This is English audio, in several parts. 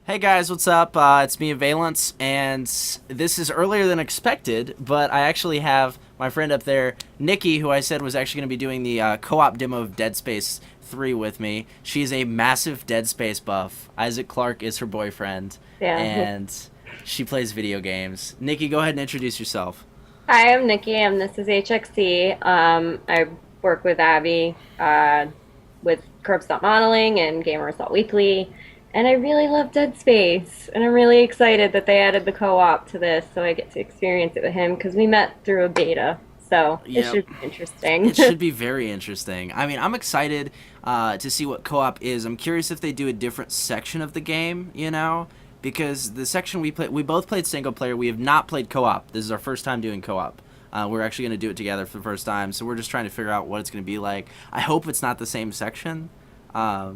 Hey guys, what's up? It's me, Avialence, and this is earlier than expected, but I actually have my friend up there, Nikki, who I said was actually going to be doing the co-op demo of Dead Space 3 with me. She's a massive Dead Space buff. Isaac Clarke is her boyfriend, Yeah. and she plays video games. Nikki, go ahead and introduce yourself. Hi, I'm Nikki, and this is HXC. I work with Abby with Curb Modeling and Gamer Assault Weekly, and I really love Dead Space, and I'm really excited that they added the co-op to this, so I get to experience it with him because we met through a beta, so it Yep. should be interesting. It should be very interesting. I mean, I'm excited to see what co-op is. I'm curious if they do a different section of the game, because the section we both played single player. We have not played co-op. This is our first time doing co-op. We're actually going to do it together for the first time, so we're just trying to figure out what it's going to be like. I hope it's not the same section, Eh,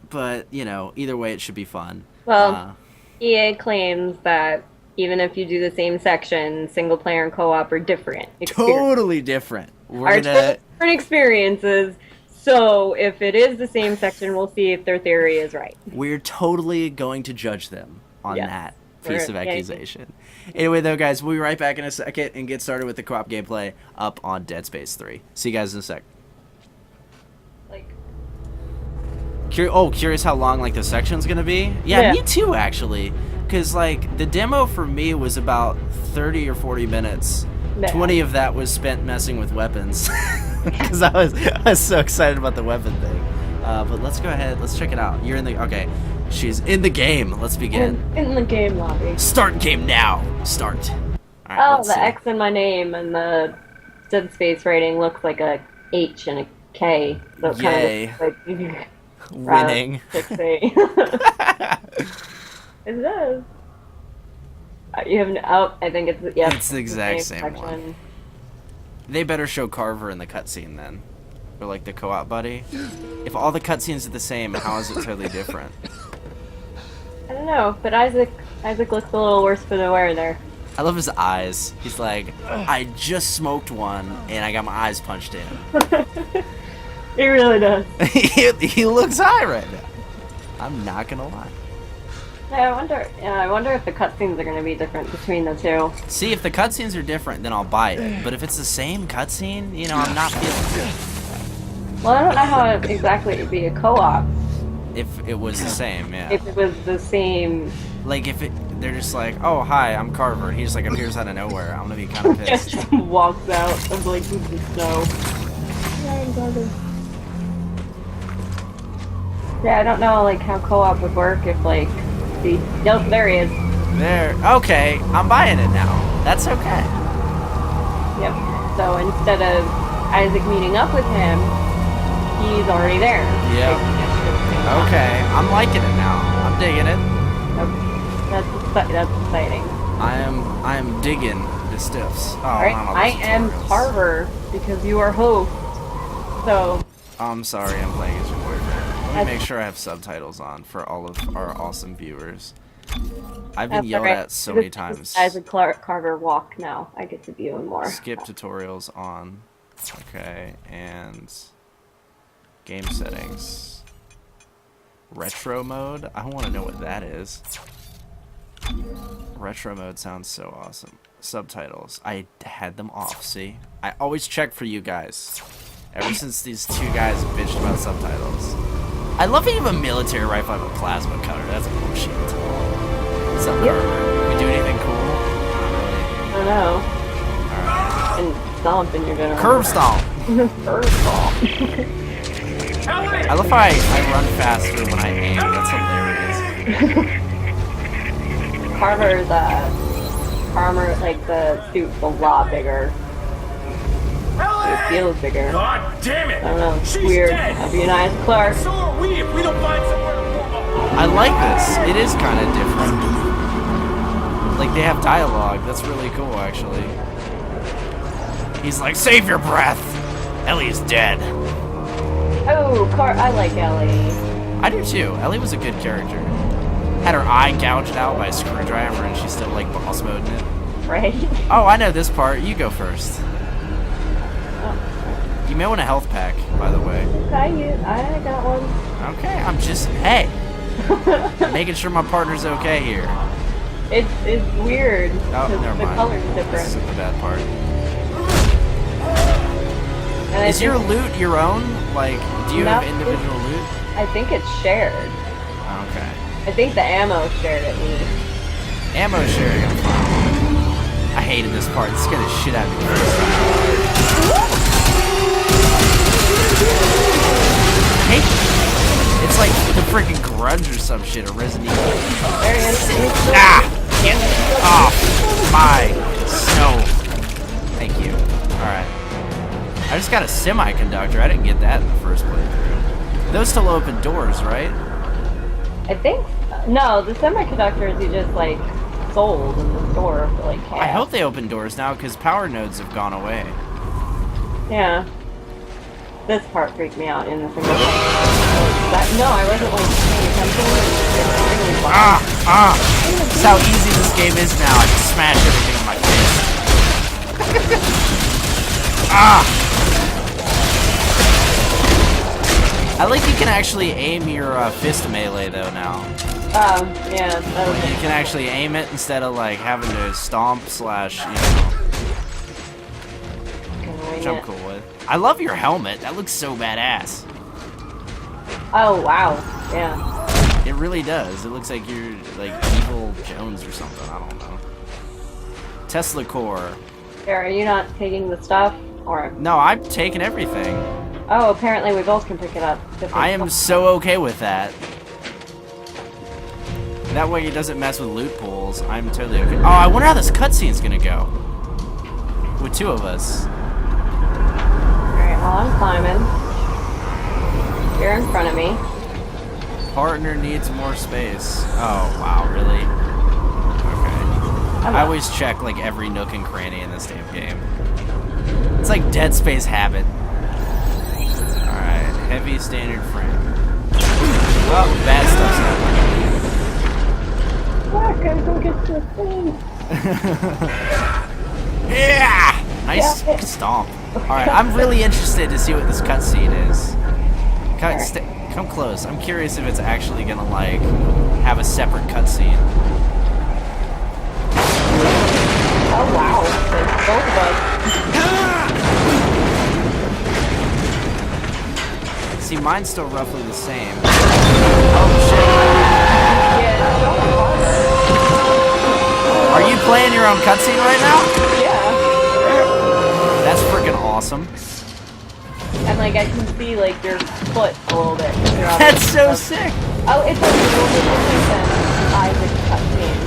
but, either way, it should be fun. well, EA claims that even if you do the same section, single player and co-op are different experiences. Totally different. We're Are going to... totally different experiences. So if it is the same section, we'll see if their theory is right. We're totally going to judge them on Yes. that piece of Yeah. accusation. Anyway, though, guys, we'll be right back in a second and get started with the co-op gameplay up on Dead Space 3. See you guys in a sec. Like, Curious how long, the section's gonna be? Yeah, Yeah. me too, actually. Because, the demo for me was about 30 or 40 minutes. yeah. 20 of that was spent messing with weapons. Because I was so excited about the weapon thing. But let's go ahead. Let's check it out. You're in the... Okay. She's in the game. Let's begin. in the game lobby. Start game now. Start. All right, Oh, let's the see. X in my name and the Dead Space rating looks like a H and a K. So it Yay. kind of looks like Winning. 6-8. It does. You have I think it's yeah. It's the exact same section. one. They better show Carver in the cutscene then. Or the co-op buddy. If all the cutscenes are the same, how is it totally different? I don't know, but Isaac looks a little worse for the wear there. I love his eyes. He's like, I just smoked one and I got my eyes punched in. He really does. he looks high right now. I'm not gonna lie. Yeah, I wonder if the cutscenes are going to be different between the two. See, if the cutscenes are different, then I'll buy it. But if it's the same cutscene, I'm not feeling it. Well, I don't know how exactly it would be a co-op. If it was the same, yeah. If it was the same. They're just like, oh, hi, I'm Carver. He just appears out of nowhere. I'm gonna be kind of pissed. Just walks out of the snow. Yeah, I'm Carver. Yeah, I don't know how co-op would work if nope, there he is. There. Okay, I'm buying it now. That's okay. Yep. So instead of Isaac meeting up with him, he's already there. Yeah. Okay, I'm liking it now. I'm digging it. That's exciting. I am digging the stiffs. Oh, Alright, I am tutorials. Carver because you are host. So, Oh, I'm sorry, I'm playing as your boyfriend. Let me make sure I have subtitles on for all of our awesome viewers. I've been that's yelled alright. at so This many is times. Isaac Clarke Carver walk now. I get to view him more. Skip tutorials on. Okay, and game settings. Retro mode? I want to know what that is. Retro mode sounds so awesome. Subtitles. I had them off, see? I always check for you guys. Ever since these two guys bitched about subtitles. I love that you have a military rifle and a plasma cutter. That's bullshit. What's up, Yep. Carver? We do anything cool? Not I don't know. really. Alright. And stomp in your general. Curb stomp! Curb stomp. I love how I run faster when I aim. That's hilarious. Carver's armor, the suit's a lot bigger. It feels bigger. God damn it! I don't know. It's She's weird. dead. That'd be a nice Clark. So are we if we don't find somewhere to warm up. I like this. It is kind of different. They have dialogue. That's really cool, actually. He's like, save your breath. Ellie's dead. Oh, I like Ellie. I do too. Ellie was a good character. Had her eye gouged out by a screwdriver and she's still boss mode in it. Right? Oh, I know this part. You go first. You may want a health pack, by the way. I got one. Okay, I'm just... Hey, Making sure my partner's okay here. It's weird. Oh, 'cause never the mind. color's This different. isn't the bad part. And Is your loot your own? Like, do you have No. individual loot? I think it's shared. Okay. I think the ammo shared at least. Ammo sharing, I'm fine. I hated this part. It scared the shit out of me the first time. I hate it. It's like the freaking Grudge or some shit, or Resident Evil. There he is. Ah! Get off my snow. Thank you. Alright. I just got a semiconductor. I didn't get that in the first playthrough. Those still open doors, right? I think no, the semiconductors you just like sold in the store for like cash. I hope they open doors now, because power nodes have gone away. Yeah. This part freaked me out in the single player. No, I wasn't like paying attention. It was really fun. That's how easy this game is now. I can smash everything in my face. I like you can actually aim your fist melee though now. Yeah, that was You can actually aim it instead of like having to stomp slash, you know, which I'm cool with. I love your helmet. That looks so badass. Oh wow, yeah. It really does. It looks like you're like Evil Jones or something. I don't know. Tesla core. Here, are you not taking the stuff or? No, I'm taking everything. Oh, apparently we both can pick it up. I am so okay with that. That way it doesn't mess with loot pools. I'm totally okay. Oh, I wonder how this cutscene's gonna go. With two of us. Alright, well I'm climbing. You're in front of me. Partner needs more space. Oh, wow, really? Okay. I always check like every nook and cranny in this damn game. It's like Dead Space habit. Alright, heavy standard frame. Well, bad stuff's happening. I gotta go get the thing. Yeah! Nice stomp. Alright, I'm really interested to see what this cutscene is. Come close. I'm curious if it's actually gonna, like, have a separate cutscene. Oh wow, it's both of us. See, mine's still roughly the same. Oh, shit. Yeah, it's going harder. Are you playing your own cutscene right now? Yeah. That's freaking awesome. And like I can see like your foot a little bit. That's so sick. Oh, it's a little bit different than Isaac's cutscene.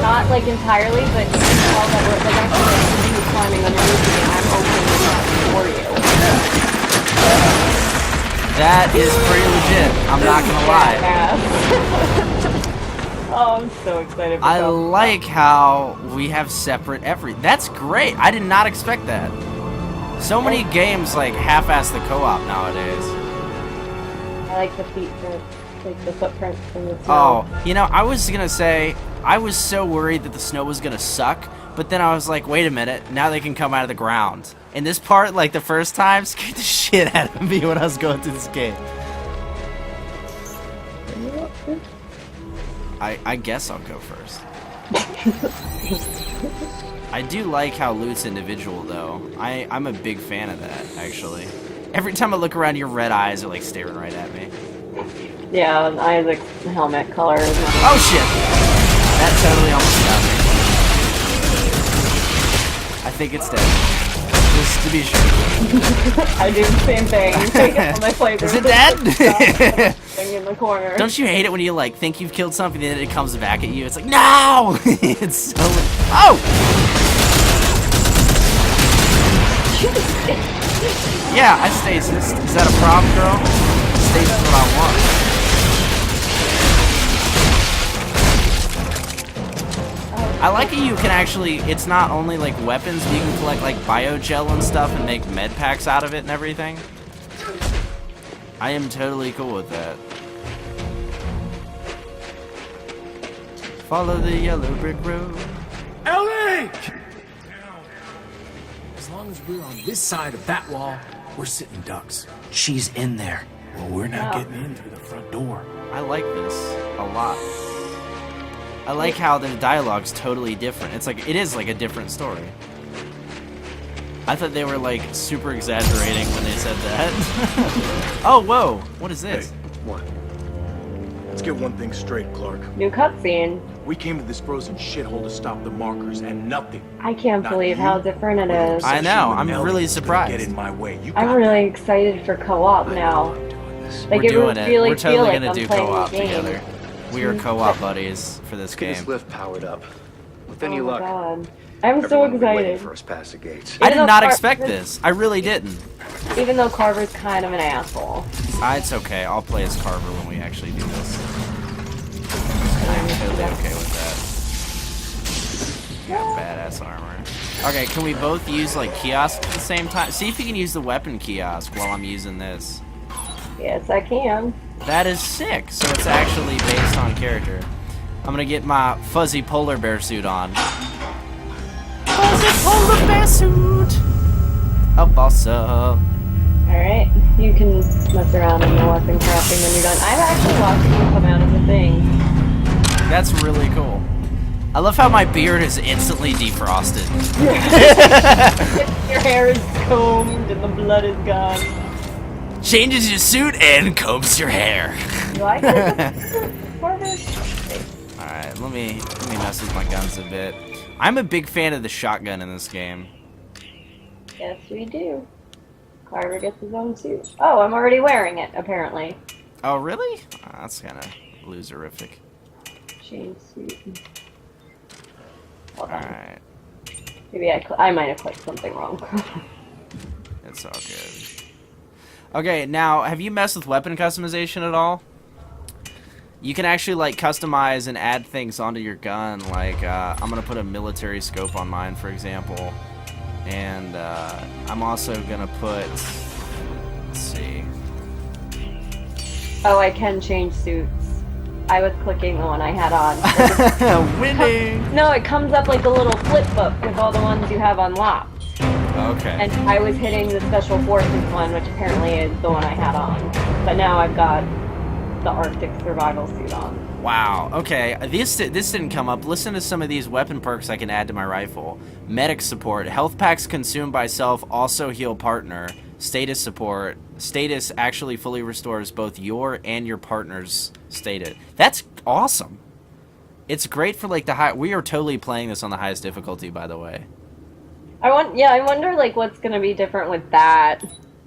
Not like entirely, but you can tell that we're like actually you climbing underneath me and I'm opening the top for you. That is pretty legit. I'm not gonna lie. Oh, I'm so excited for I that. like how we have separate That's great. I did not expect that. So many games like half-ass the co-op nowadays. I like the the footprints in the snow. Oh, you know, I was gonna say I was so worried that the snow was gonna suck, but then I was like, wait a minute, now they can come out of the ground. And this part, like the first time, scared the shit out of me when I was going through this game. I guess I'll go first. I do like how loot's individual, though. I'm a big fan of that, actually. Every time I look around, your red eyes are like staring right at me. Yeah, Isaac's helmet color is not. Oh shit! That totally almost got me. I think it's dead. Just to be sure. I do the same thing. Take it on my playthrough. Is it dead? Thing in the corner. Don't you hate it when you like think you've killed something and then it comes back at you? It's like, no! It's so... Oh! Yeah, I stasis. Is that a problem, girl? Stasis is what I want. I like how you can actually, it's not only like weapons, but you can collect like biogel and stuff and make med packs out of it and everything. I am totally cool with that. Follow the yellow brick road. Ellie! As long as we're on this side of that wall, we're sitting ducks. She's in there. Well, we're not Yeah. getting in through the front door. I like this a lot. I like how the dialogue's totally different. It's like, it is like a different story. I thought they were like super exaggerating when they said that. Oh, whoa. What is this? Hey, what? Let's get one thing straight, Clark. New cutscene. We came to this frozen shithole to stop the markers and nothing. I can't Not believe you. how different it is. I know, Section I'm Ellie really was gonna surprised. Get in my way. You I'm got really excited for co-op that. now. I'm doing this. Like, We're it doing would it. really We're feel totally like gonna I'm do playing co-op the game. together. We are co-op buddies for this Get game. this lift powered up. With Oh any my luck, god. I'm so everyone will be waiting excited. for us past the gates. I Even did though not Car- expect this. I really didn't. Even though Carver's kind of an asshole. It's okay. I'll play as Carver when we actually do this. I'm totally okay with that. Got badass armor. Okay, can we both use like kiosks at the same time? See if you can use the weapon kiosk while I'm using this. Yes, I can. That is sick. So it's actually based on character. I'm gonna get my fuzzy polar bear suit on. Fuzzy polar bear suit. Up awesome. Alright, you can mess around in the weapon crafting when you're done. I've actually watched you come out of the thing. That's really cool. I love how my beard is instantly defrosted. Your hair is combed and the blood is gone. Changes your suit and combs your hair. You like it? Carver? Alright, let me mess with my guns a bit. I'm a big fan of the shotgun in this game. Yes, we do. Carver gets his own suit. Oh, I'm already wearing it, apparently. Oh, really? Oh, that's kind of loserific. Change suit. Hold on. Alright, Maybe I might have clicked something wrong. it's all good. Okay, now, have you messed with weapon customization at all? You can actually, like, customize and add things onto your gun. Like, I'm going to put a military scope on mine, for example. And I'm also going to put... Let's see. Oh, I can change suits. I was clicking the one I had on. Winning! No, it comes up like a little flip book with all the ones you have unlocked. Okay. And I was hitting the Special Forces one, which apparently is the one I had on. But now I've got the Arctic Survival suit on. Wow. Okay. This didn't come up. Listen to some of these weapon perks I can add to my rifle. Medic support. Health packs consumed by self also heal partner. Status support. Status actually fully restores both your and your partner's status. That's awesome. It's great for like the high. We are totally playing this on the highest difficulty, by the way. I wonder like what's gonna be different with that.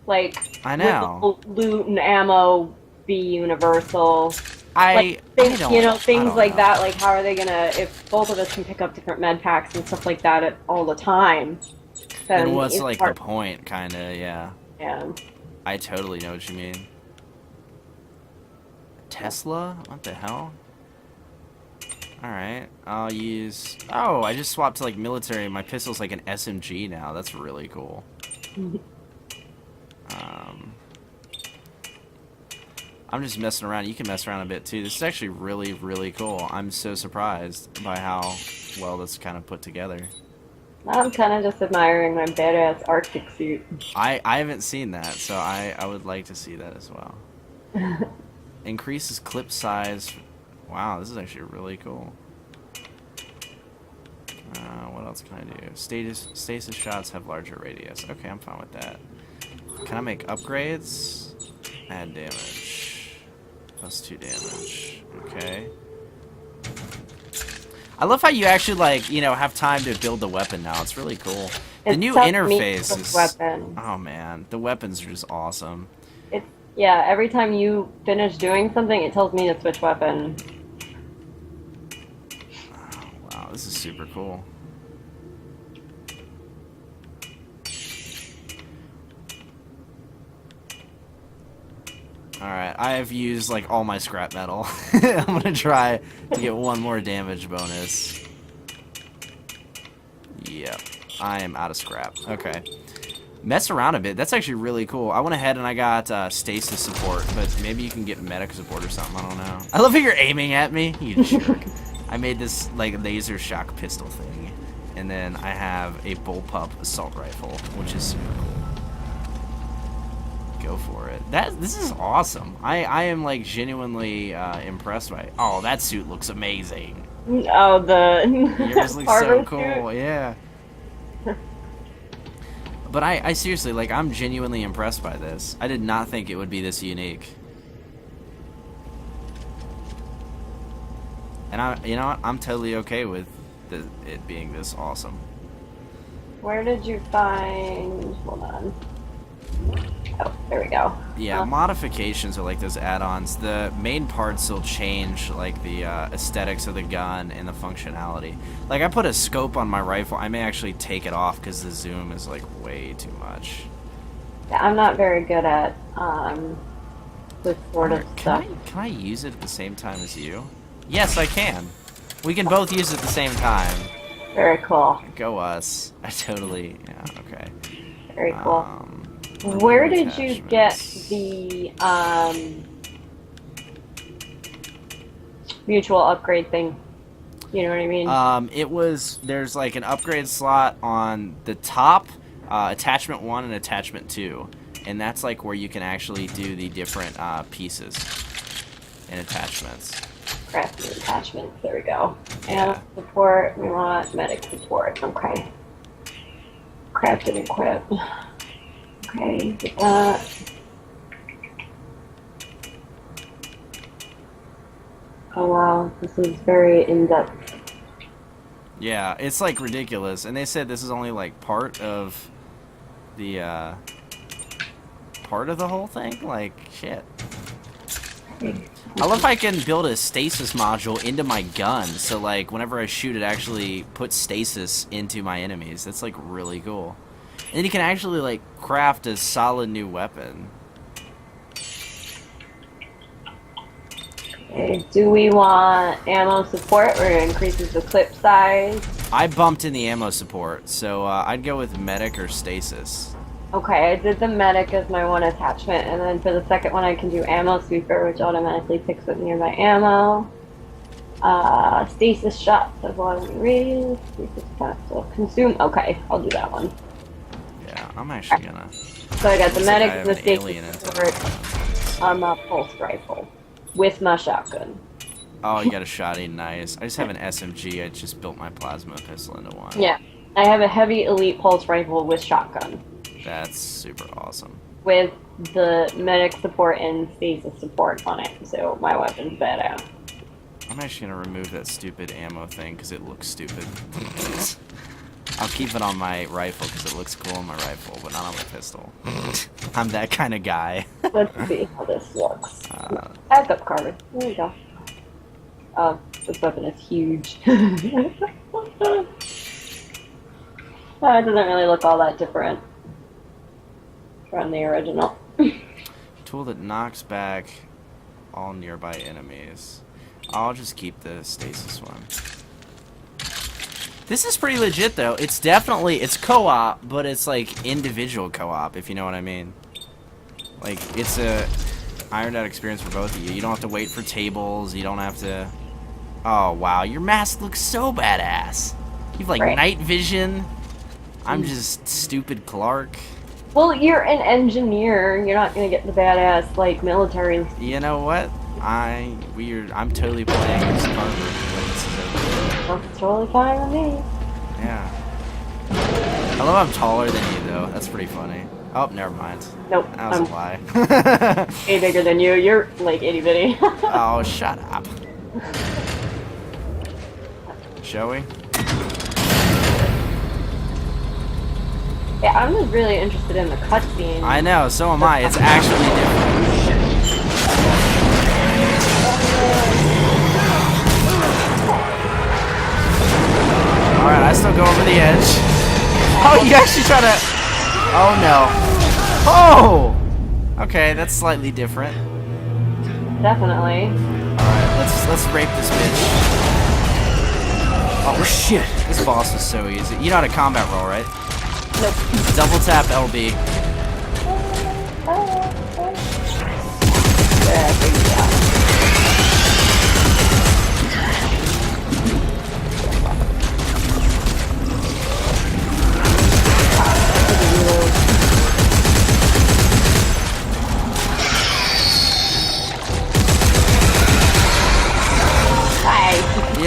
Like I know. Will loot and ammo be universal? I Things, don't, things I like don't know. that. Like, how are they gonna? If both of us can pick up different med packs and stuff like that all the time, then And what's it's like hard. the point, kind of? Yeah. Yeah. I totally know what you mean. Tesla? What the hell? Alright, I'll use... Oh, I just swapped to, like, military. My pistol's like an SMG now. That's really cool. I'm just messing around. You can mess around a bit, too. This is actually really, really cool. I'm so surprised by how well this kind of put together. I'm kind of just admiring my badass Arctic suit. I haven't seen that, so I would like to see that as well. Increases clip size. Wow, this is actually really cool. What else can I do? Stasis shots have larger radius. Okay, I'm fine with that. Can I make upgrades? Add damage. Plus 2 damage. Okay. I love how you actually, like, you know, have time to build the weapon now. It's really cool. The It's new tough interface meat is... weapon. Oh, man. The weapons are just awesome. Yeah, every time you finish doing something, it tells me to switch weapon. Oh, wow, this is super cool. Alright, I have used, like, all my scrap metal. I'm gonna try to get one more damage bonus. Yep, I am out of scrap. Okay. Mess around a bit. That's actually really cool. I went ahead and I got stasis support, but maybe you can get medic support or something. I don't know. I love how you're aiming at me, you jerk. I made this, like, laser shock pistol thing. And then I have a bullpup assault rifle, which is super cool. go for it. This is awesome. I am like genuinely impressed by it. Oh, that suit looks amazing. Oh, the Yours looks so Harvard cool. suit. Yeah. But I seriously, like, I'm genuinely impressed by this. I did not think it would be this unique. And you know what? I'm totally okay with it being this awesome. Where did you find? Hold on. Oh, there we go. Yeah, modifications are like those add-ons. The main parts will change, like the aesthetics of the gun and the functionality. Like, I put a scope on my rifle. I may actually take it off because the zoom is like way too much. Yeah, I'm not very good at this sort of stuff. Can I use it at the same time as you? Yes, I can. We can both use it at the same time. Very cool. Go us. I totally. Yeah. Okay. Very cool. Where did you get attachments. the mutual upgrade thing? You know what I mean? There's like an upgrade slot on the top, attachment 1 and attachment 2, and that's like where you can actually do the different pieces and attachments. Crafting attachments. There we go. Yeah. And support. We want medic support. Okay. Craft and equip. Okay. Get that. Oh wow, this is very in-depth. Yeah, it's like ridiculous, and they said this is only like part of the whole thing. Like, shit. I love I can build a stasis module into my gun, so like whenever I shoot, it actually puts stasis into my enemies. That's like really cool. And then you can actually like craft a solid new weapon. Okay, do we want ammo support where it increases the clip size? I bumped in the ammo support, so I'd go with medic or stasis. Okay, I did the medic as my one attachment, and then for the second one I can do ammo sweeper, which automatically picks up nearby ammo. Stasis shots of long radius, stasis capsule, consume. Okay, I'll do that one. Yeah, I'm actually gonna. So I got the Looks like medic I and have the an alien stasis inside support my on my pulse rifle with my shotgun. Oh, you got a shotty, nice. I just have an SMG. I just built my plasma pistol into one. Yeah, I have a heavy elite pulse rifle with shotgun. That's super awesome. With the medic support and stasis support on it, so my weapon's badass. I'm actually gonna remove that stupid ammo thing because it looks stupid. I'll keep it on my rifle because it looks cool on my rifle, but not on my pistol. I'm that kind of guy. Let's see how this looks. Backup carbon. There we go. Oh, this weapon is huge. It doesn't really look all that different from the original. Tool that knocks back all nearby enemies. I'll just keep the stasis one. This is pretty legit though. It's co-op, but it's like individual co-op, if you know what I mean. Like, it's a ironed out experience for both of you. You don't have to wait for tables, you don't have to... Oh wow, your mask looks so badass. You've like night vision. I'm just stupid Clark. Well, you're an engineer. You're not gonna get the badass like military. You know what? I'm totally playing as Carver. That's totally fine with me. Yeah. I love I'm taller than you though. That's pretty funny. Oh, never mind. Nope. That was a lie. Way bigger than you. You're like itty bitty. Oh, shut up. Shall we? Yeah, I'm just really interested in the cutscene. I know, so am I. It's actually different. Alright, I still go over the edge. Oh, you actually try to... Oh, no. Oh! Okay, that's slightly different. Definitely. Alright, let's rape this bitch. Oh, shit. This boss is so easy. You know how to combat roll, right? Nope. Double tap LB.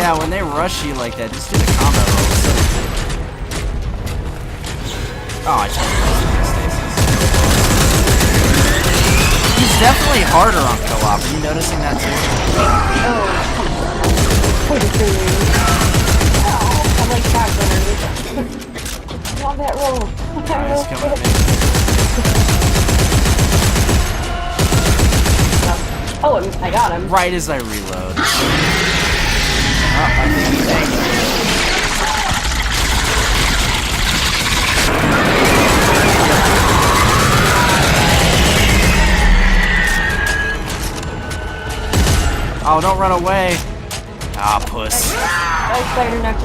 Yeah, when they rush you like that, just do the combo rolls. Oh, I should have stasis. He's definitely harder on co-op. Are you noticing that too? I'm like trapped underneath it. I want that roll. He's coming at me. Oh, I got him. Right as I reload. Oh, I think he's angry. Oh, don't run away. Ah, puss. I spider neck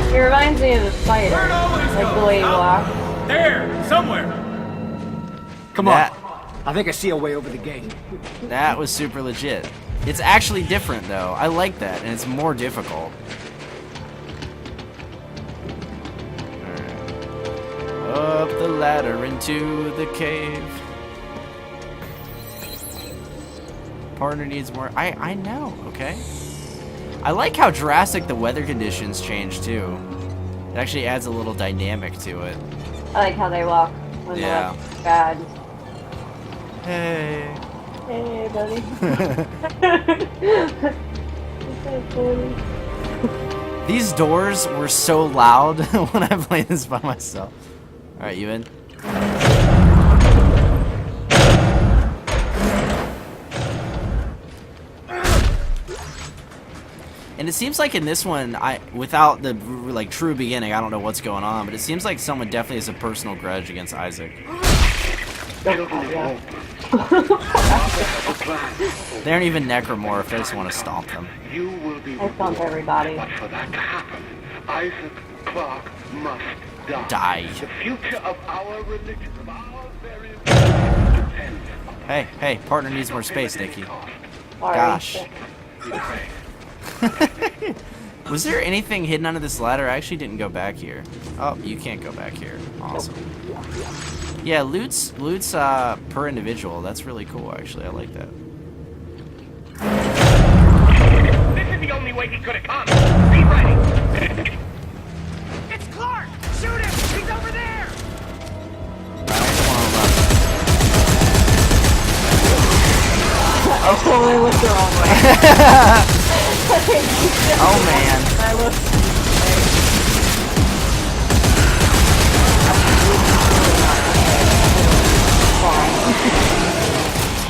more. He reminds me of a spider. Like the way he walks. There, somewhere. Come on. I think I see a way over the gate. That was super legit. It's actually different though. I like that, and it's more difficult. Alright. Up the ladder into the cave. Partner needs more. I know, okay? I like how drastic the weather conditions change too. It actually adds a little dynamic to it. I like how they walk when the weather's bad. Hey. Hey, buddy. These doors were so loud when I played this by myself. Alright, you in? And it seems like in this one, without the like true beginning, I don't know what's going on, but it seems like someone definitely has a personal grudge against Isaac. They aren't even necromorph, they just want to stomp them. I stomp everybody. For that to happen, Isaac Clarke must Die. The future of our religion, of our very depends. Hey, partner needs more space, Nikki. Sorry. Gosh. Was there anything hidden under this ladder? I actually didn't go back here. Oh, you can't go back here. Awesome. Yeah, loot's per individual. That's really cool, actually. I like that. This is the only way he could have come. Be ready. It's Clark! Shoot him! He's over there! I totally looked the wrong way. Oh man. I looked.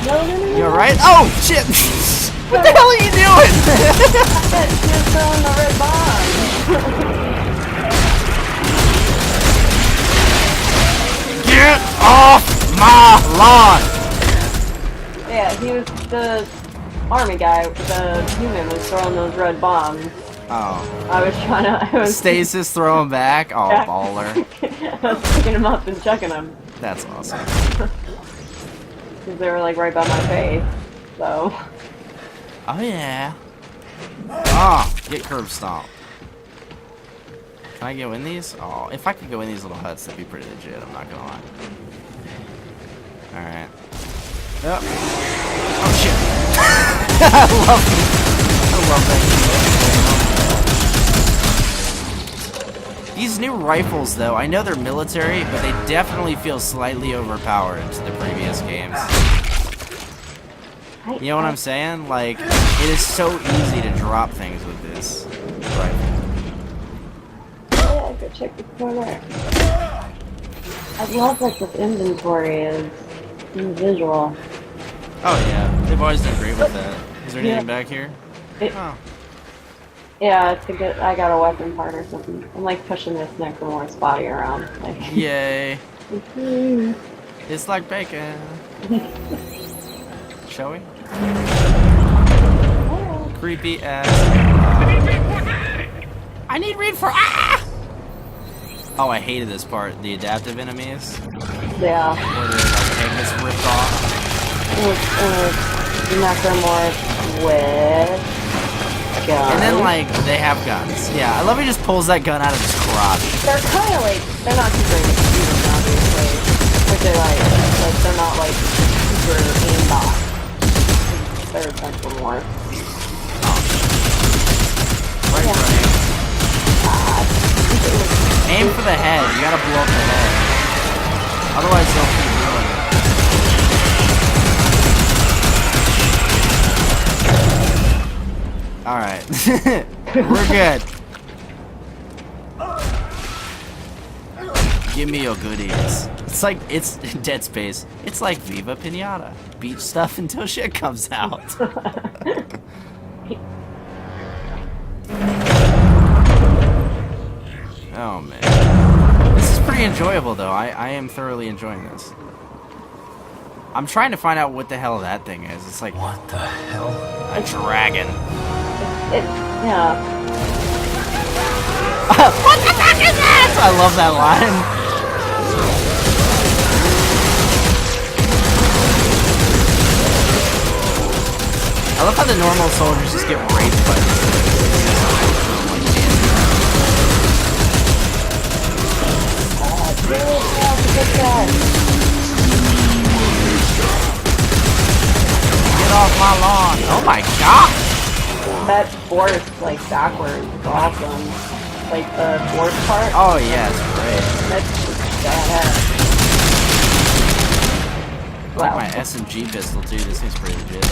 No. You alright? Oh shit! What the hell are you doing? She was throwing the red bomb. Get off my lawn! Yeah, he was the army guy. The human was throwing those red bombs. Oh. I was Stasis throw him back? Oh, Yeah. baller. I was picking him up and chucking him. That's awesome. Because they were like right by my face. So. Oh yeah. Oh, get curb stomp. Can I go in these? Oh, if I could go in these little huts, that'd be pretty legit, I'm not gonna lie. Alright. Yep. Oh shit. I love that. These new rifles though, I know they're military, but they definitely feel slightly overpowered to the previous games. You know what I'm saying? Like, it is so easy to drop things with this rifle. Yeah, go check the corner. I love like this inventory is visual. Oh yeah, they've always done great with that. Is there anything back here? Oh. Yeah, it's a good. I got a weapon part or something. I'm like pushing this necromorph's body around. Like. Yay. It's like bacon. Shall we? Creepy ass. I need reinforcements. Ah! Oh, I hated this part. The adaptive enemies. Yeah. Where their like head gets ripped off. Necromorph with guns. And then like they have guns. Yeah, I love he just pulls that gun out of his crotch. They're kind of like they're not too great at shooting, obviously, which I like they're not like super aimbot. They're That's one more. Right, Yeah. right. Aim for the head. You gotta blow up the head. Otherwise, they'll keep doing it. Alright. We're good. Give me your goodies. It's Dead Space. It's like Viva Pinata. Beat stuff until shit comes out. Oh man. This is pretty enjoyable though. I am thoroughly enjoying this. I'm trying to find out what the hell that thing is. It's like, What the hell? a dragon. Yeah. What the fuck is this? I love that line. I love how the normal soldiers just get raped by this thing. Get off my lawn. Oh my god! That force, like, backwards is awesome. Like, the force part, Oh yeah, it's great. that's just badass. I like my SMG pistol too. This thing's pretty legit.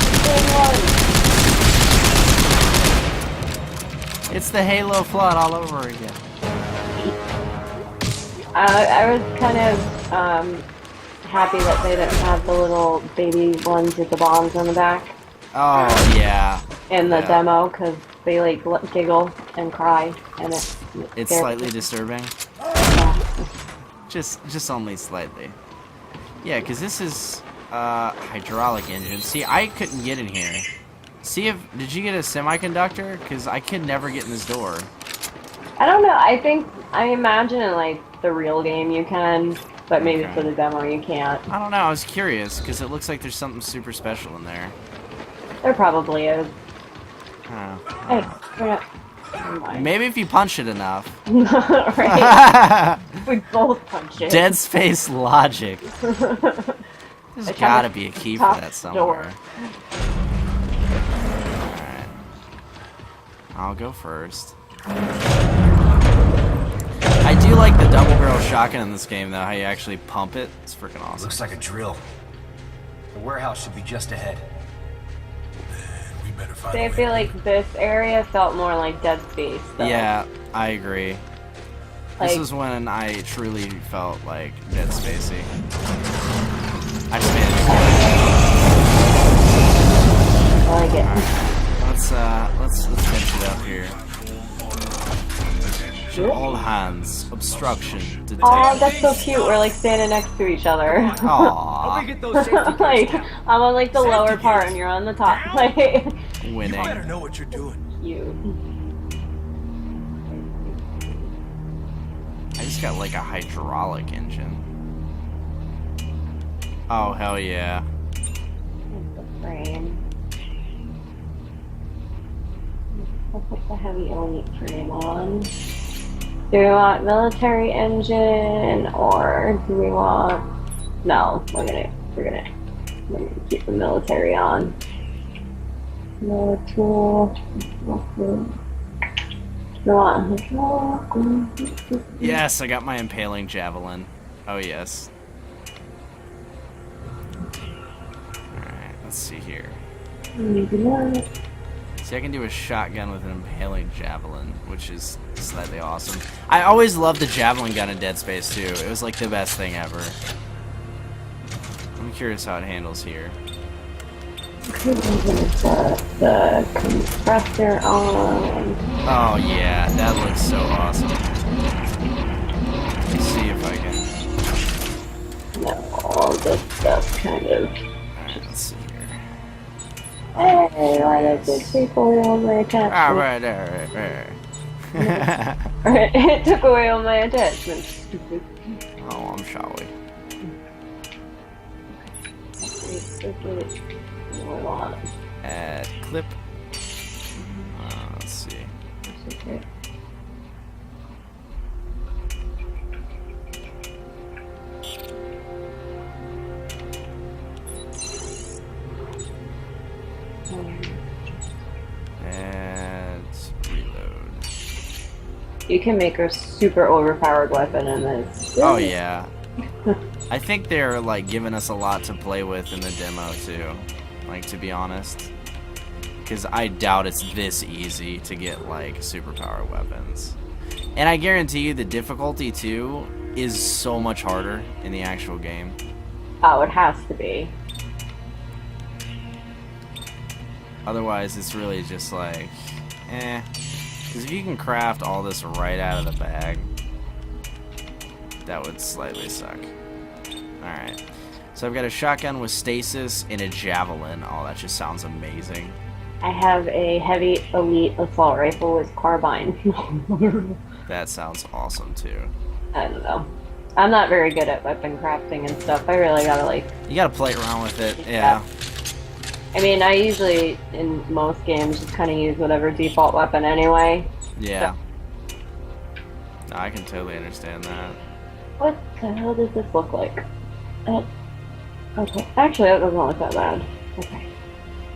It's the Halo flood all over again. I was kind of happy that they didn't have the little baby ones with the bombs on the back Oh yeah. in the Yeah. demo, because they like giggle and cry, and It's scares slightly me. disturbing. Yeah. Just only slightly. Yeah, because this is hydraulic engine. See, I couldn't get in here. See if did you get a semiconductor? Because I could never get in this door. I don't know. I imagine in like the real game you can, but maybe Okay. for the demo you can't. I don't know. I was curious because it looks like there's something super special in there. There probably is. Oh, Hey, we're not. Never mind. maybe if you punch it enough. Right. We both punch it. Dead Space logic. There's I tried gotta to be a key for top that door. somewhere. Alright. I'll go first. I do like the double barrel shotgun in this game though, how you actually pump it. It's freaking awesome. Looks like a drill. The warehouse should be just ahead. We better find See, I feel like this area felt more like Dead Space. Though. Yeah, I agree. Like, This is when I truly felt like Dead Spacey. I just made it I like it. Let's finish it up here. Should all hands obstruction detected. Oh, that's so cute. We're like standing next to each other. Aww, Get those safety cars Like, down. I'm on like the lower part and you're on the top. Like, winning. know what you're doing. you. I just got like a hydraulic engine. Oh hell yeah. The frame. I'll put the heavy elite frame on. Do we want military engine or do we want? No, we're gonna keep the military on. No tool. Do you want hydraulic? Yes, I got my impaling javelin. Oh yes. Alright, let's see here. See, I can do a shotgun with an impaling javelin, which is slightly awesome. I always loved the javelin gun in Dead Space too. It was like the best thing ever. I'm curious how it handles here. The compressor on. Oh yeah, that looks so awesome. Let's see if I can. No, all this stuff kind of. Alright, let's see here. Hey, why does it take away all my attachments? Alright. It took away all my attachments. Stupid. Oh, I'm sorry. Add clip. Let's see. And reload. You can make a super overpowered weapon in this. Oh yeah. I think they're like giving us a lot to play with in the demo too. Like, to be honest, because I doubt it's this easy to get like superpower weapons. And I guarantee you the difficulty too is so much harder in the actual game. Oh, it has to be. Otherwise, it's really just like, eh. Because if you can craft all this right out of the bag, that would slightly suck. Alright. So I've got a shotgun with stasis and a javelin. Oh, that just sounds amazing. I have a heavy elite assault rifle with carbine. That sounds awesome too. I don't know. I'm not very good at weapon crafting and stuff. I really gotta like... You gotta play around with it, yeah. I mean, I usually, in most games, just kind of use whatever default weapon anyway. Yeah. No, I can totally understand that. What the hell does this look like? Okay. Actually, that doesn't look that bad. Okay.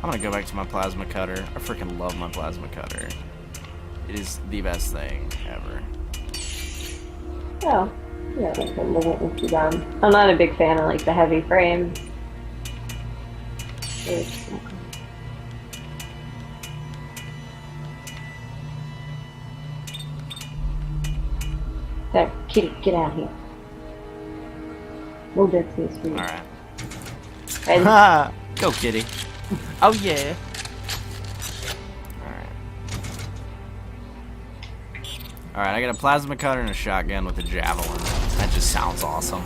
I'm gonna go back to my plasma cutter. I freaking love my plasma cutter. It is the best thing ever. Oh. Yeah, that doesn't too bad. I'm not a big fan of, like, the heavy frames. There, kitty, get out of here. No dead space for you. Alright. Ready? Go, kitty. Oh, yeah. Alright. Alright, I got a plasma cutter and a shotgun with a javelin. That just sounds awesome.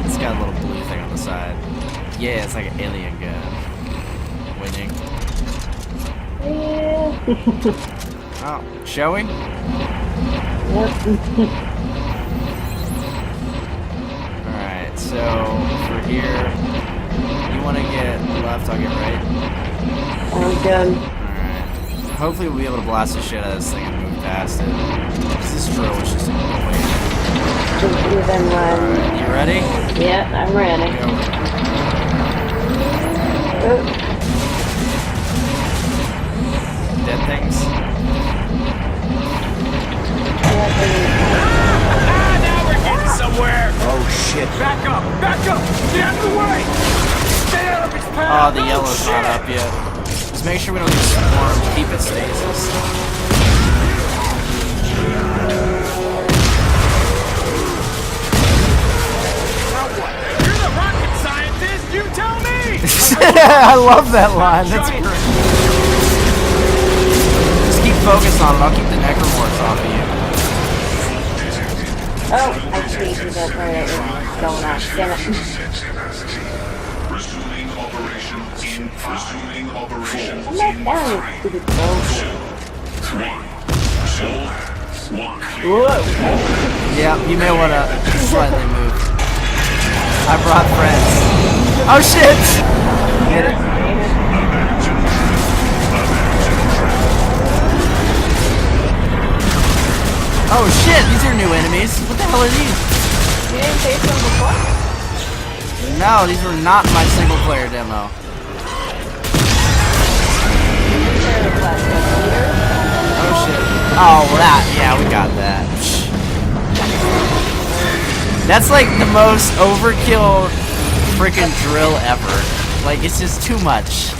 It's got a little blue thing on the side. Yeah, it's like an alien gun. Winning. Yeah. Oh, shall we? Yep. Alright, so for here, you want to get left, I'll get right. Sounds good. Alright. Hopefully we'll be able to blast the shit out of this thing and move past it. 'Cause this drill is just annoying. Even when... Alright, you ready? Yeah, I'm ready. Go. Oop. Dead things? Now we're getting somewhere! Oh shit. Back up! Back up! Get out of the way! Stay out of his path! Oh, the yellow's not up yet. Just make sure we don't get swarmed. Keep it stasis. You're the rocket scientist! You tell me! I love that line. That's great. Just keep focused on it. I'll keep the necromorphs off of you. Oh, I see you that part that was going on. Damn it. Resuming operation. Resuming operation. I'm not down, you stupid dog. Whoa. Yeah, you may want to slightly move. I brought friends. Oh shit! Get it? Oh shit, these are new enemies. What the hell are these? You didn't face them before? No, these were not in my single player demo. Oh shit. Oh, that, yeah, we got that. That's like the most overkill freaking drill ever. Like, it's just too much.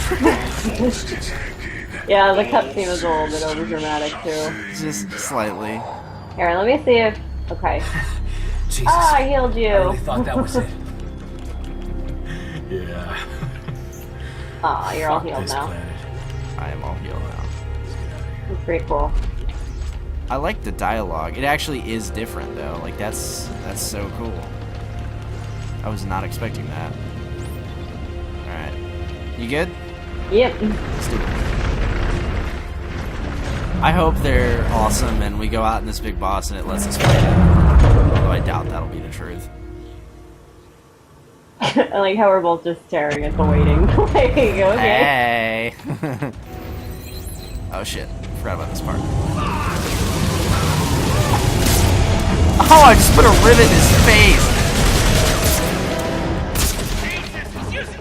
Yeah, the cutscene was a little bit overdramatic too. Just slightly. Here, let me see if... Okay. Jesus. Ah, I healed you. I really thought that was it. Yeah. Aw, you're all Fuck healed this now. planet. I am all healed now. It's pretty cool. I like the dialogue. It actually is different though. Like that's so cool. I was not expecting that. Alright. You good? Yep. Let's do it. I hope they're awesome and we go out in this big boss and it lets us fight it. Although I doubt that'll be the truth. I like how we're both just staring at the waiting. Like, okay. Hey! Oh shit. Forgot about this part. Oh, I just put a rivet in his face! Jesus, he's using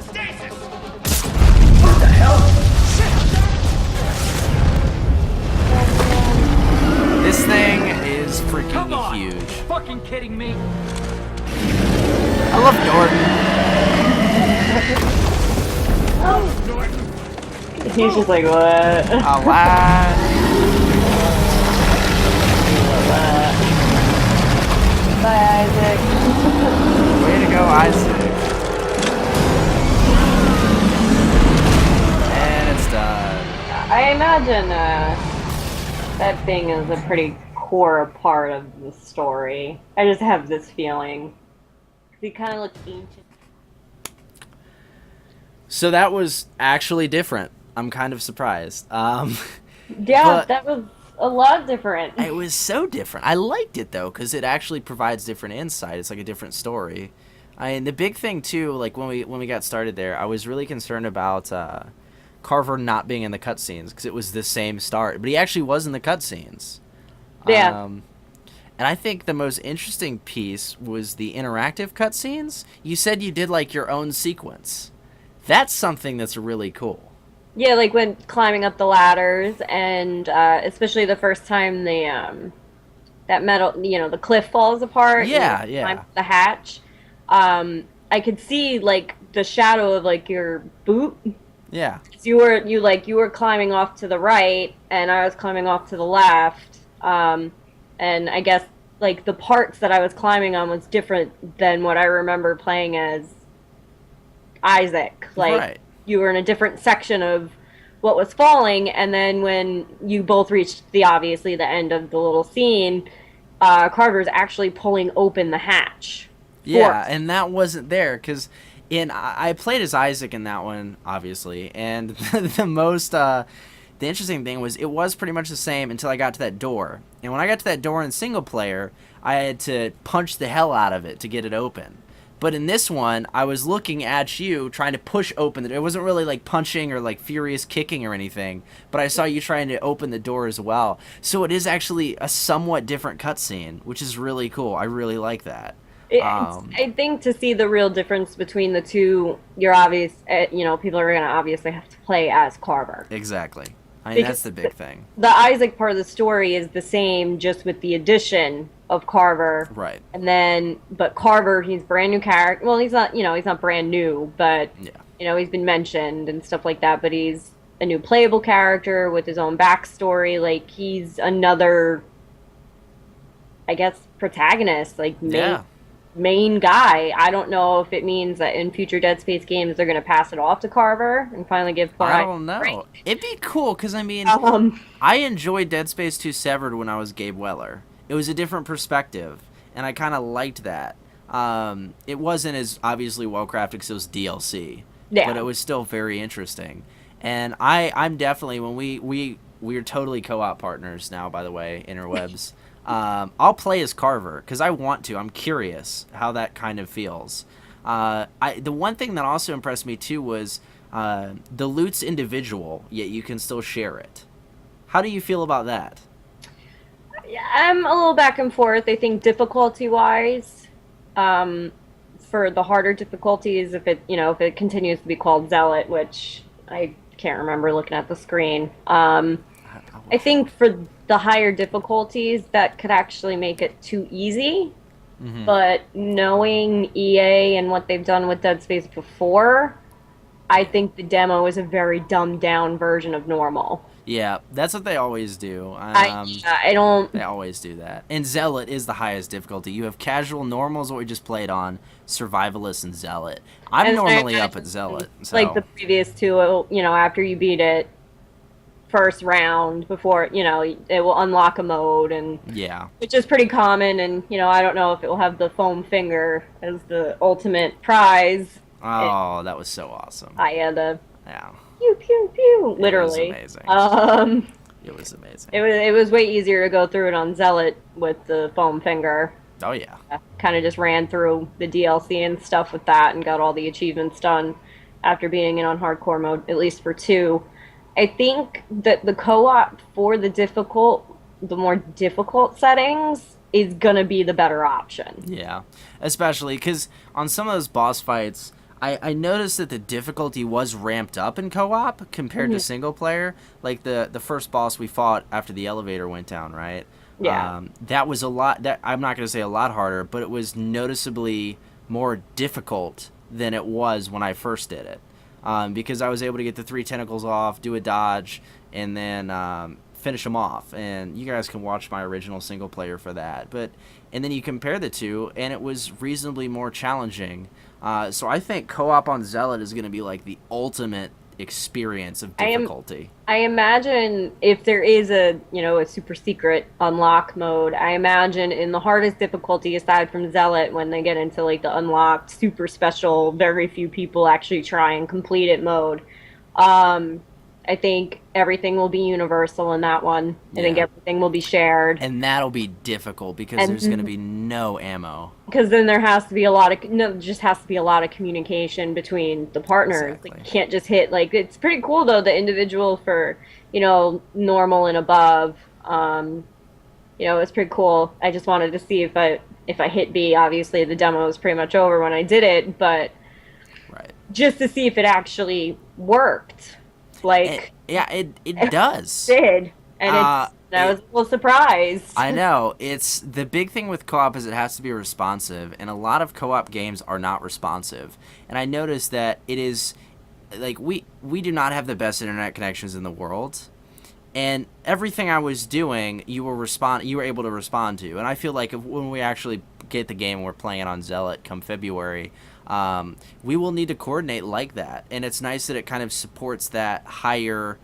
love Norton. He's just like, what? Alas. Bye, Isaac. Way to go, Isaac. And it's done. I imagine that thing is a pretty core part of the story. I just have this feeling. He kind of looks ancient. So that was actually different. I'm kind of surprised. Yeah, but that was a lot different. it was so different. I liked it though, because it actually provides different insight. It's like a different story. The big thing too, like when we got started there, I was really concerned about Carver not being in the cutscenes because it was the same start, but he actually was in the cutscenes. Yeah. And I think the most interesting piece was the interactive cutscenes. You said you did like your own sequence. That's something that's really cool. Yeah, like when climbing up the ladders, and especially the first time the that metal, the cliff falls apart. Yeah, and you yeah. climb up the hatch. I could see like the shadow of like your boot. Yeah. You were climbing off to the right, and I was climbing off to the left. And I guess like the parts that I was climbing on was different than what I remember playing as Isaac. Like Right. you were in a different section of what was falling, and then when you both reached obviously the end of the little scene, Carver's actually pulling open the hatch. Yeah, and that wasn't there because I played as Isaac in that one, obviously, and the interesting thing was it was pretty much the same until I got to that door. And when I got to that door in single player, I had to punch the hell out of it to get it open. But in this one, I was looking at you trying to push open it wasn't really like punching or like furious kicking or anything, but I saw you trying to open the door as well. So it is actually a somewhat different cutscene, which is really cool. I really like that. I think to see the real difference between the two, you're obvious, people are going to obviously have to play as Carver. Exactly. I mean, that's the big thing. The Isaac part of the story is the same, just with the addition of Carver. Right. And then, but Carver, he's brand new character. Well, he's not brand new, but, he's been mentioned and stuff like that, but he's a new playable character with his own backstory. Like, he's another, I guess, protagonist, like, main guy. I don't know if it means that in future Dead Space games they're going to pass it off to Carver and finally give Carver. I don't know. It'd be cool because I mean, I enjoyed Dead Space 2 Severed when I was Gabe Weller. It was a different perspective, and I kind of liked that. It wasn't as obviously well crafted because it was DLC, but it was still very interesting. And I'm definitely when we're totally co-op partners now. By the way, interwebs. I'll play as Carver because I want to. I'm curious how that kind of feels. The one thing that also impressed me too was the loot's individual, yet you can still share it. How do you feel about that? I'm a little back and forth. I think difficulty-wise, for the harder difficulties, if it continues to be called Zealot, which I can't remember looking at the screen. I think for the higher difficulties, that could actually make it too easy. Mm-hmm. But knowing EA and what they've done with Dead Space before, I think the demo is a very dumbed down version of normal. Yeah, that's what they always do. I don't... They always do that. And Zealot is the highest difficulty. You have Casual, Normal is what we just played on, Survivalist, and Zealot. I'm normally up at Zealot. So. Like the previous two, after you beat it, first round before it will unlock a mode, and which is pretty common, and I don't know if it will have the foam finger as the ultimate prize. That was so awesome. I had a pew pew pew literally. It was amazing. It was amazing. It was way easier to go through it on Zealot with the foam finger. Oh yeah. Kind of just ran through the DLC and stuff with that and got all the achievements done after being in on hardcore mode, at least for 2. I think that the co-op for the more difficult settings is going to be the better option. Yeah, especially because on some of those boss fights, I noticed that the difficulty was ramped up in co-op compared to single player. Like the first boss we fought after the elevator went down, right? Yeah. That was a lot, I'm not going to say a lot harder, but it was noticeably more difficult than it was when I first did it, because I was able to get the 3 tentacles off, do a dodge, and then finish them off. And you guys can watch my original single player for that. And then you compare the two, and it was reasonably more challenging. So I think co-op on Zealot is going to be like the ultimate experience of difficulty. I imagine if there is a super secret unlock mode, I imagine in the hardest difficulty aside from Zealot, when they get into like the unlocked super special, very few people actually try and complete it mode, I think everything will be universal in that one. I think everything will be shared. And that'll be difficult because there's going to be no ammo. Because then there has to be just has to be a lot of communication between the partners. Exactly. Like, you can't just hit, like, it's pretty cool though, the individual for, normal and above. It's pretty cool. I just wanted to see if I hit B. Obviously the demo was pretty much over when I did it, but just to see if it actually worked. Like, it does. It did, and I was a little surprised. I know. It's the big thing with co-op is it has to be responsive, and a lot of co-op games are not responsive. And I noticed that it is like we do not have the best internet connections in the world, and everything I was doing, you were able to respond to. And I feel like when we actually get the game and we're playing it on Zealot come February, we will need to coordinate like that. And it's nice that it kind of supports that higher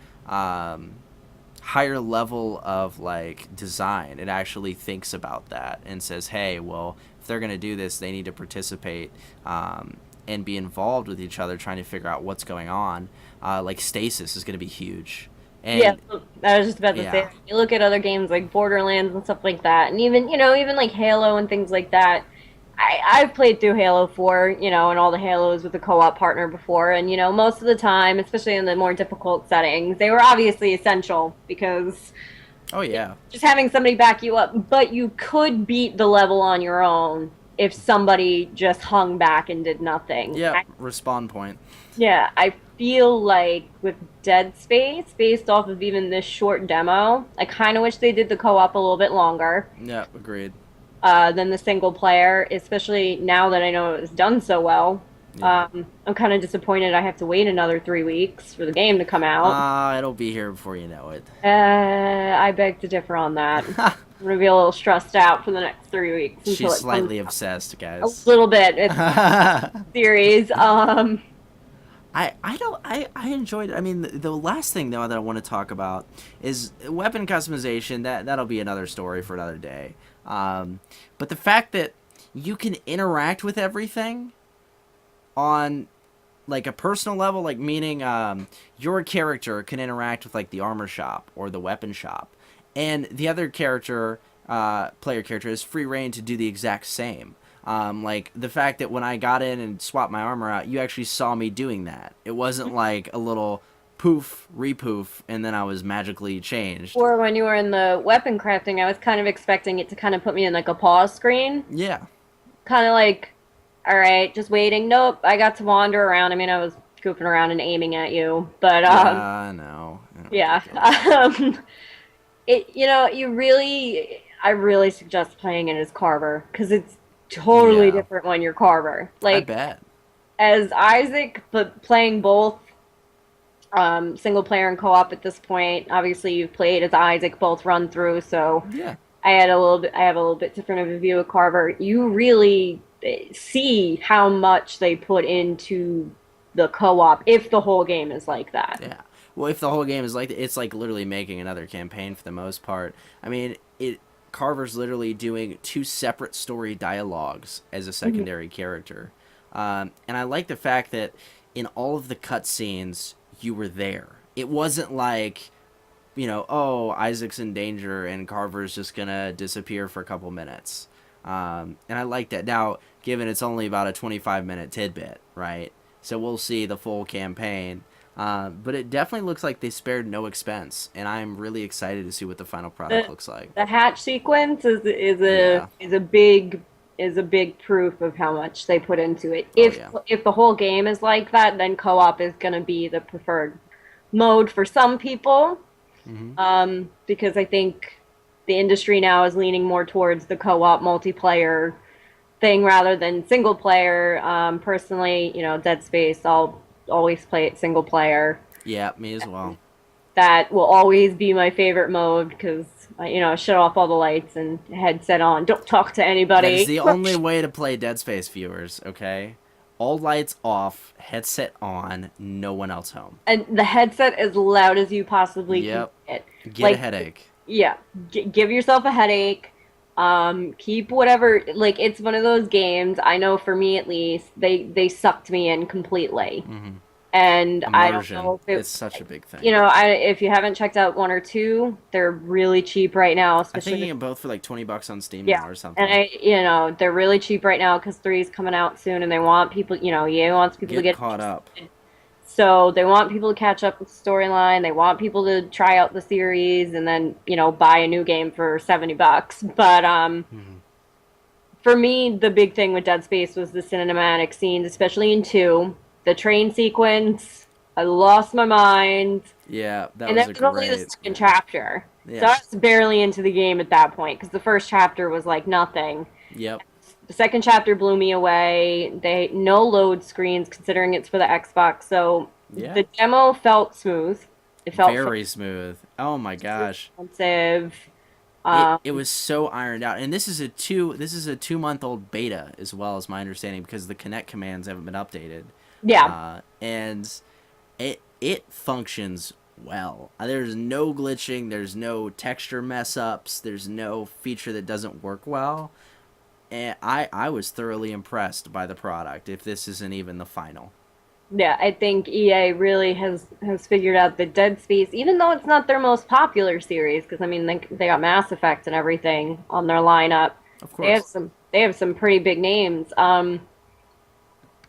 level of like design. It actually thinks about that and says, hey, well, if they're going to do this, they need to participate and be involved with each other, trying to figure out what's going on. Like stasis is going to be huge. And, I was just about to say, you look at other games like Borderlands and stuff like that, and even like Halo and things like that. I've played through Halo 4, and all the Halos with a co-op partner before, and, most of the time, especially in the more difficult settings, they were obviously essential because just having somebody back you up, but you could beat the level on your own if somebody just hung back and did nothing. Yeah, respawn point. Yeah, I feel like with Dead Space, based off of even this short demo, I kind of wish they did the co-op a little bit longer. Yeah, agreed. Than the single player, especially now that I know it was done so well. Yeah. I'm kind of disappointed I have to wait another 3 weeks for the game to come out. It'll be here before you know it. I beg to differ on that. I'm going to be a little stressed out for the next 3 weeks. She's slightly obsessed, guys. A little bit. It's a series. I enjoyed it. I mean, the last thing, though, that I want to talk about is weapon customization. That'll be another story for another day. But the fact that you can interact with everything on like a personal level, like meaning your character can interact with like the armor shop or the weapon shop, and the other character, player character, has free reign to do the exact same. Like the fact that when I got in and swapped my armor out, you actually saw me doing that. It wasn't like a little poof, repoof, and then I was magically changed. Or when you were in the weapon crafting, I was kind of expecting it to kind of put me in like a pause screen. Yeah. Kind of like, all right, just waiting. Nope, I got to wander around. I mean, I was goofing around and aiming at you, but I know. Yeah. I really suggest playing it as Carver because it's totally different when you're Carver. Like, I bet. As Isaac, but playing both single player and co-op at this point. Obviously, you've played as Isaac both run through, so yeah. I have a little bit different of a view of Carver. You really see how much they put into the co-op if the whole game is like that. Yeah. Well, if the whole game is like it's like literally making another campaign for the most part. I mean, Carver's literally doing 2 separate story dialogues as a secondary character. And I like the fact that in all of the cutscenes, you were there. It wasn't like, Isaac's in danger and Carver's just gonna disappear for a couple minutes. And I like that. Now, given it's only about a 25-minute tidbit, right? So we'll see the full campaign. But it definitely looks like they spared no expense, and I'm really excited to see what the final product looks like. The hatch sequence is a big proof of how much they put into it. If the whole game is like that, then co-op is going to be the preferred mode for some people. Mm-hmm. Because I think the industry now is leaning more towards the co-op multiplayer thing rather than single player. Personally, Dead Space, I'll always play it single player. Yeah, me as well. That will always be my favorite mode because, shut off all the lights and headset on. Don't talk to That is anybody. the only way to play Dead Space, viewers, okay? All lights off, headset on, no one else home. And the headset as loud as you possibly Yep. can Get a headache. Yeah, give yourself a headache. Keep whatever. Like, it's one of those games. I know for me at least, they sucked me in completely. Mm-hmm. And I don't Immersion. know if It's such a big thing. if you haven't checked out 1 or 2, they're really cheap right now. I Especially think you can both for like $20 on Steam yeah, now or something. and they're really cheap right now because 3 is coming out soon, and they want people. EA wants people to get caught up. So they want people to catch up with the storyline. They want people to try out the series and then, buy a new game for $70. But for me, the big thing with Dead Space was the cinematic scenes, especially in 2. The train sequence, I lost my mind. Yeah, that and was that was a only the great... second chapter. Yeah. So I was barely into the game at that point because the first chapter was like nothing. Yep. The second chapter blew me away. No load screens considering it's for the Xbox, so Yeah. the demo felt smooth. It felt Very smooth. Oh my gosh. responsive. It was so ironed out, and this is a 2-month-old beta as well, as my understanding, because the Kinect commands haven't been updated. Yeah. And it functions well. There's no glitching. There's no texture mess ups. There's no feature that doesn't work well. And I was thoroughly impressed by the product, if this isn't even the final. Yeah, I think EA really has figured out that Dead Space, even though it's not their most popular series, because I mean they got Mass Effect and everything on their lineup. Of course. They have some pretty big names.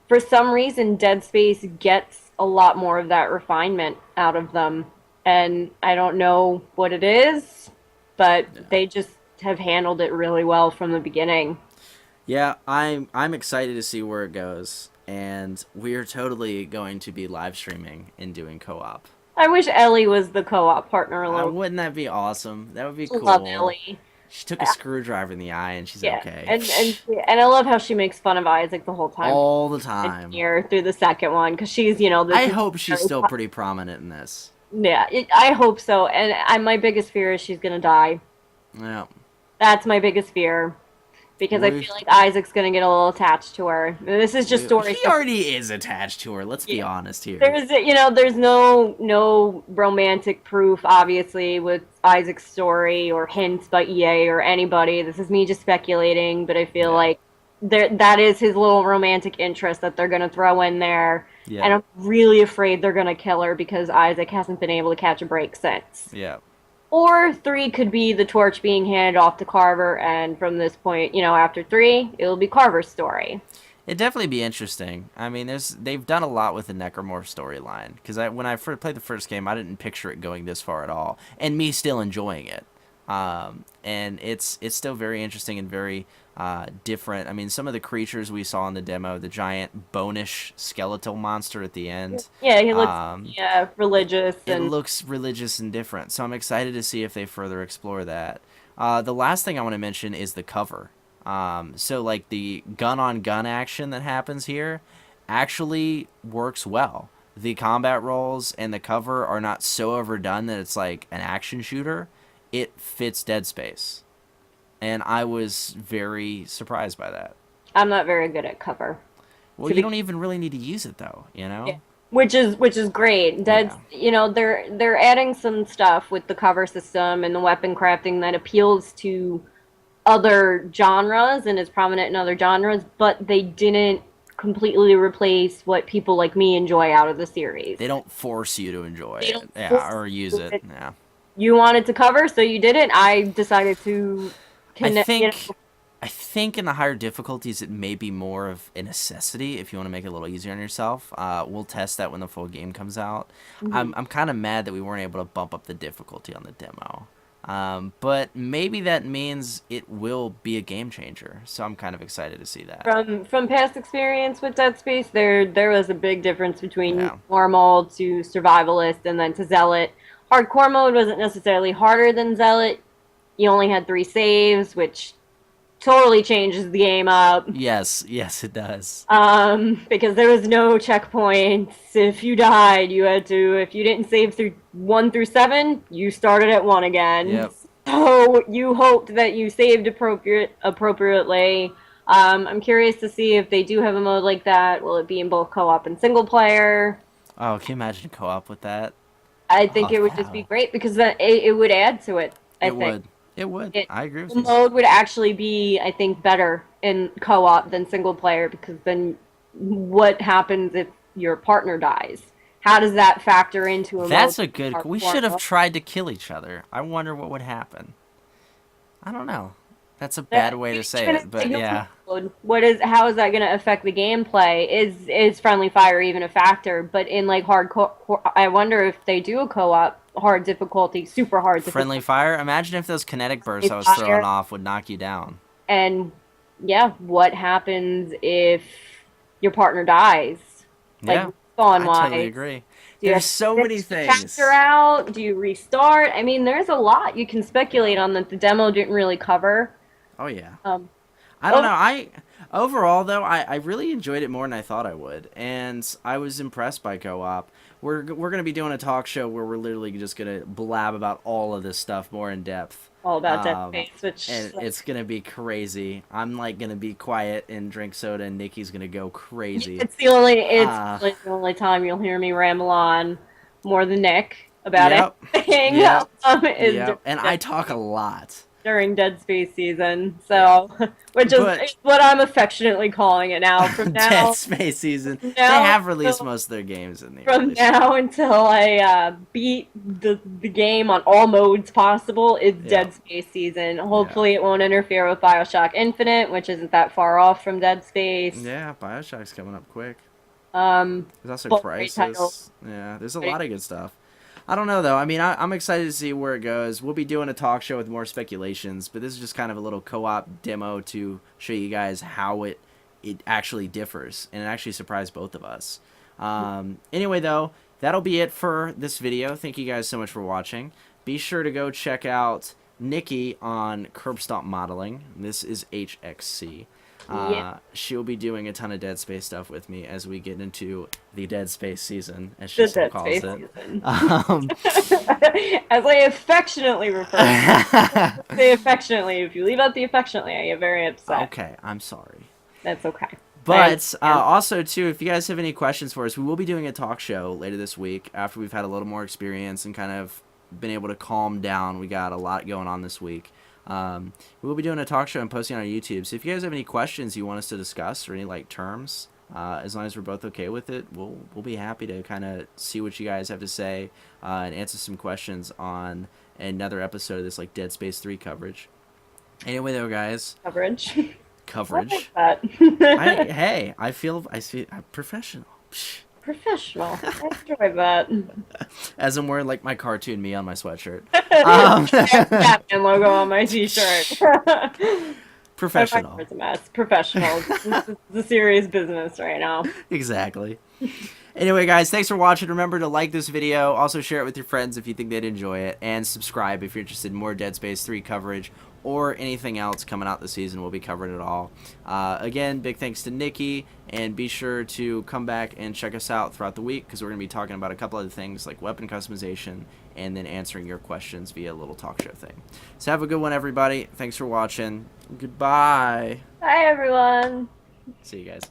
For some reason, Dead Space gets a lot more of that refinement out of them, and I don't know what it is, but they just have handled it really well from the beginning. Yeah, I'm excited to see where it goes, and we're totally going to be live streaming and doing co-op. I wish Ellie was the co-op partner a little. Wouldn't that be awesome? That would be cool. Love Ellie. She took a screwdriver in the eye, and she's okay. And I love how she makes fun of Isaac the whole time. All the time. Here through the second one, because she's I hope she's still pretty prominent in this. Yeah, I hope so. And my biggest fear is she's gonna die. Yeah. That's my biggest fear. Because I feel like Isaac's gonna get a little attached to her. This is just story. He already is attached to her. Let's be honest here. There's no romantic proof, obviously, with Isaac's story or hints by EA or anybody. This is me just speculating, but I feel like that is his little romantic interest that they're gonna throw in there. Yeah. And I'm really afraid they're gonna kill her because Isaac hasn't been able to catch a break since. Yeah. Or 3 could be the torch being handed off to Carver, and from this point, after 3, it'll be Carver's story. It'd definitely be interesting. I mean, they've done a lot with the Necromorph storyline. Because when I first played the first game, I didn't picture it going this far at all. And me still enjoying it. And it's still very interesting and very different. I mean, some of the creatures we saw in the demo, the giant bonish skeletal monster at the end. Yeah, he looks religious. It looks religious and different. So I'm excited to see if they further explore that. The last thing I want to mention is the cover. So like the gun-on-gun action that happens here actually works well. The combat rolls and the cover are not so overdone that it's like an action shooter. It fits Dead Space. And I was very surprised by that. I'm not very good at cover. Well, you don't even really need to use it, though, Yeah. Which is great. They're adding some stuff with the cover system and the weapon crafting that appeals to other genres and is prominent in other genres, but they didn't completely replace what people like me enjoy out of the series. They don't force you to enjoy it. Or use it. Yeah. You wanted to cover, so you did it. I decided to I think in the higher difficulties, it may be more of a necessity if you want to make it a little easier on yourself. We'll test that when the full game comes out. Mm-hmm. I'm kind of mad that we weren't able to bump up the difficulty on the demo. But maybe that means it will be a game changer. So I'm kind of excited to see that. From past experience with Dead Space, there was a big difference between normal to survivalist and then to zealot. Hardcore mode wasn't necessarily harder than zealot. You only had 3 saves, which totally changes the game up. Yes, it does. Because there was no checkpoints. If you died, you had to. If you didn't save through 1 through 7, you started at 1 again. Yep. So you hoped that you saved appropriately. I'm curious to see if they do have a mode like that. Will it be in both co-op and single player? Oh, can you imagine co-op with that? I think Oh, it would just be great because then it would add to it. I think. It would. I agree with The you. mode would actually be, I think, better in co-op than single player because then what happens if your partner dies? How does that factor into a That's mode a good. or We should have formula? tried to kill each other. I wonder what would happen. I don't know. That's a bad way to say it, but yeah. How is that going to affect the gameplay? Is friendly fire even a factor? But in like hardcore, I wonder if they do a co-op hard difficulty, super hard difficulty. Friendly fire. Imagine if those kinetic bursts I was Fire. throwing off would knock you down. And yeah, what happens if your partner dies? Like Yeah, spawn I wise. totally agree. Do you There's have so to many things. Capture out? Do you restart? I mean, there's a lot you can speculate on that the demo didn't really cover. Oh yeah. Um, I don't know. Overall though, I really enjoyed it more than I thought I would, and I was impressed by co-op. We're gonna be doing a talk show where we're literally just gonna blab about all of this stuff more in depth. all about Dead Space, which And it's gonna be crazy. I'm like gonna be quiet and drink soda, and Nikki's gonna go crazy. it's like the only time you'll hear me ramble on more than Nick about Yep. anything. Yep. Is Yep. And I talk a lot. during Dead Space season, so which But- is what I'm affectionately calling it now. From now, Dead Space season. They now have released till- most of their games in the from early now until I beat the game on all modes possible is Yeah. Dead Space season. Hopefully, it won't interfere with BioShock Infinite, which isn't that far off from Dead Space. Yeah, BioShock's coming up quick. But There's also great Crisis. title. Yeah, there's a lot of good stuff. I don't know though. I mean, I'm excited to see where it goes. We'll be doing a talk show with more speculations, but this is just kind of a little co-op demo to show you guys how it actually differs, and it actually surprised both of us. Anyway though, that'll be it for this video. Thank you guys so much for watching. Be sure to go check out Nikki on Curb Stomp Modeling. This is HXC. Yeah. She'll be doing a ton of Dead Space stuff with me as we get into the Dead Space season, as she The still Dead calls Space it. season. Um, As I affectionately refer to it. Say affectionately. If you leave out the affectionately, I get very upset. okay, I'm sorry. That's okay. But also, too, if you guys have any questions for us, we will be doing a talk show later this week after we've had a little more experience and kind of been able to calm down. We got a lot going on this week. We will be doing a talk show and posting on our YouTube. So if you guys have any questions you want us to discuss or any like terms, as long as we're both okay with it, we'll be happy to kind of see what you guys have to say and answer some questions on another episode of this like Dead Space 3 coverage. Anyway, though, guys, Coverage. coverage. I like that. Hey, I feel I'm professional. Psh. Professional. I enjoy that. As I'm wearing like my cartoon me on my sweatshirt. Batman logo on my t-shirt. Professional. It's a mess. Professional. This is a serious business right now. Exactly. Anyway, guys, thanks for watching. Remember to like this video. Also share it with your friends if you think they'd enjoy it. And subscribe if you're interested in more Dead Space 3 coverage or anything else coming out this season. We'll be covering it all. Again, big thanks to Nikki. And be sure to come back and check us out throughout the week because we're going to be talking about a couple other things like weapon customization and then answering your questions via a little talk show thing. So have a good one, everybody. Thanks for watching. Goodbye. Bye, everyone. See you guys.